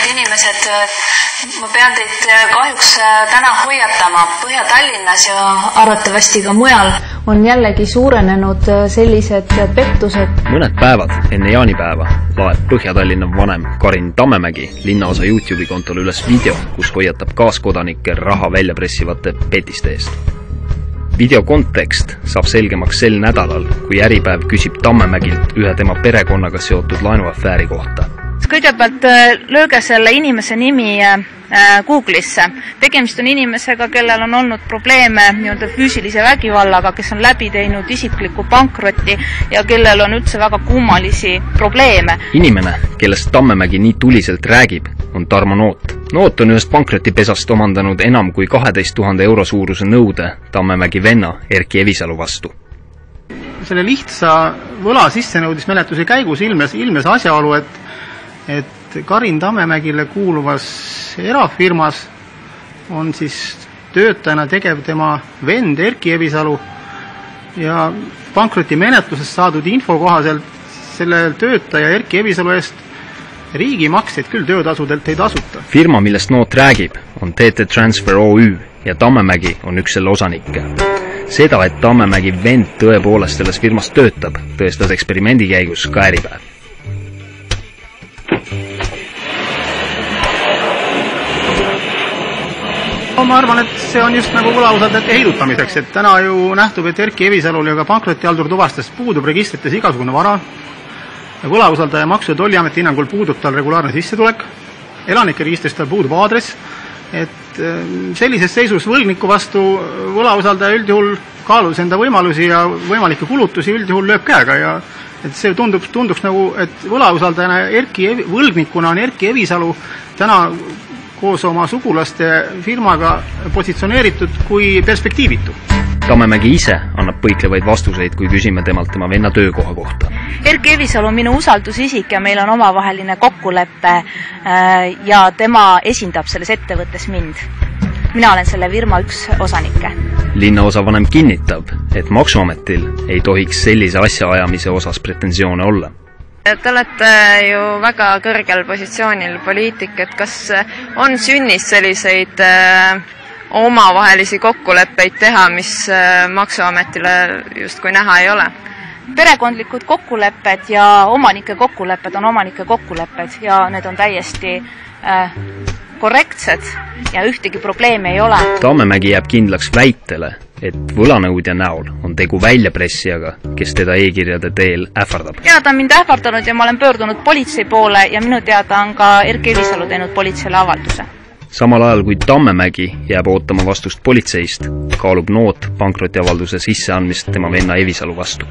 kallid inimesed, ma pean teid kahjuks täna hoiatama. Põhja-Tallinnas ja arvatavasti ka mujal on jällegi suurenenud sellised pettused. Mõned päevad enne jaanipäeva laeb Põhja-Tallinna vanem Karin Tammemägi linnaosa YouTube'i kontol üles video, kus hoiatab kaaskodanikke raha välja pressivate petiste eest. Video kontekst saab selgemaks sel nädalal, kui Äripäev küsib Tammemägilt ühe tema perekonnaga seotud laenuafääri kohta. Kõigepealt lööge selle inimese nimi Google'isse. Tegemist on inimesega, kellel on olnud probleeme füüsilise vägivallaga, kes on läbi teinud isiklikku pankrotti ja kellel on üldse väga kummalisi probleeme. Inimene, kellest Tammemägi nii tuliselt räägib, on Tarmo Noot. Noot on ühest pankrotipesast omandanud enam kui 12 000 euro suuruse nõude Tammemägi venna Erki Evisalu vastu. Selle lihtsa võla sissenõudismenetluse käigus ilmes asjaolu, et Karin Tammemägile kuuluvas erafirmas on siis töötajana tegev tema vend Erki Evisalu ja pankrotimenetlusest saadud info kohaselt selle töötaja Erki Evisalu eest riigimakseid küll töötasudelt ei tasuta. Firma, millest Noot räägib, on TT Transfer OÜ ja Tammemägi on üks selle osanikke. Seda, et Tammemägi vend tõepoolest selles firmas töötab, tõestas eksperimendi käigus ka Äripäev. Ma arvan, et see on just nagu võlausaldajate heidutamiseks, et täna ju nähtub, et Erki Evisalul ja ka pankrotihaldur tuvastas puudub registrites igasugune vara, võlausaldaja Maksu- ja Tolliameti hinnangul puudub tal regulaarne sissetulek, elanike registris tal puudub aadress, et sellises seisus võlgniku vastu võlausaldaja üldjuhul kaaludes enda võimalusi ja võimalikke kulutusi üldjuhul lööb käega ja et see tunduks nagu, et võlausaldajana võlgnikuna on Erki Evisalu täna koos oma sugulaste firmaga positsioneeritud kui perspektiivitu. Tammemägi ise annab põiklevaid vastuseid, kui küsime temalt tema venna töökoha kohta. Erki Evisalu on minu usaldusisik ja meil on omavaheline kokkulepe ja tema esindab selles ettevõttes mind. Mina olen selle firma üks osanikke. Linnaosavanem kinnitab, et Maksuametil ei tohiks sellise asja ajamise osas pretensioone olla. Te olete ju väga kõrgel positsioonil poliitik, et kas on sünnis selliseid omavahelisi kokkuleppeid teha, mis Maksuametile justkui näha ei ole? Perekondlikud kokkulepped ja omanike kokkulepped on omanike kokkulepped ja need on täiesti korrektsed ja ühtegi probleemi ei ole. Tammemägi jääb kindlaks väitele, et võlanõudja näol on tegu väljapressijaga, kes teda e-kirjade teel ähvardab. Ja ta on mind ähvardanud ja ma olen pöördunud politsei poole ja minu teada on ka Erki Evisalu teinud politseile avalduse. Samal ajal kui Tammemägi jääb ootama vastust politseist, kaalub Noot pankrotiavalduse sisseandmist tema venna Evisalu vastu.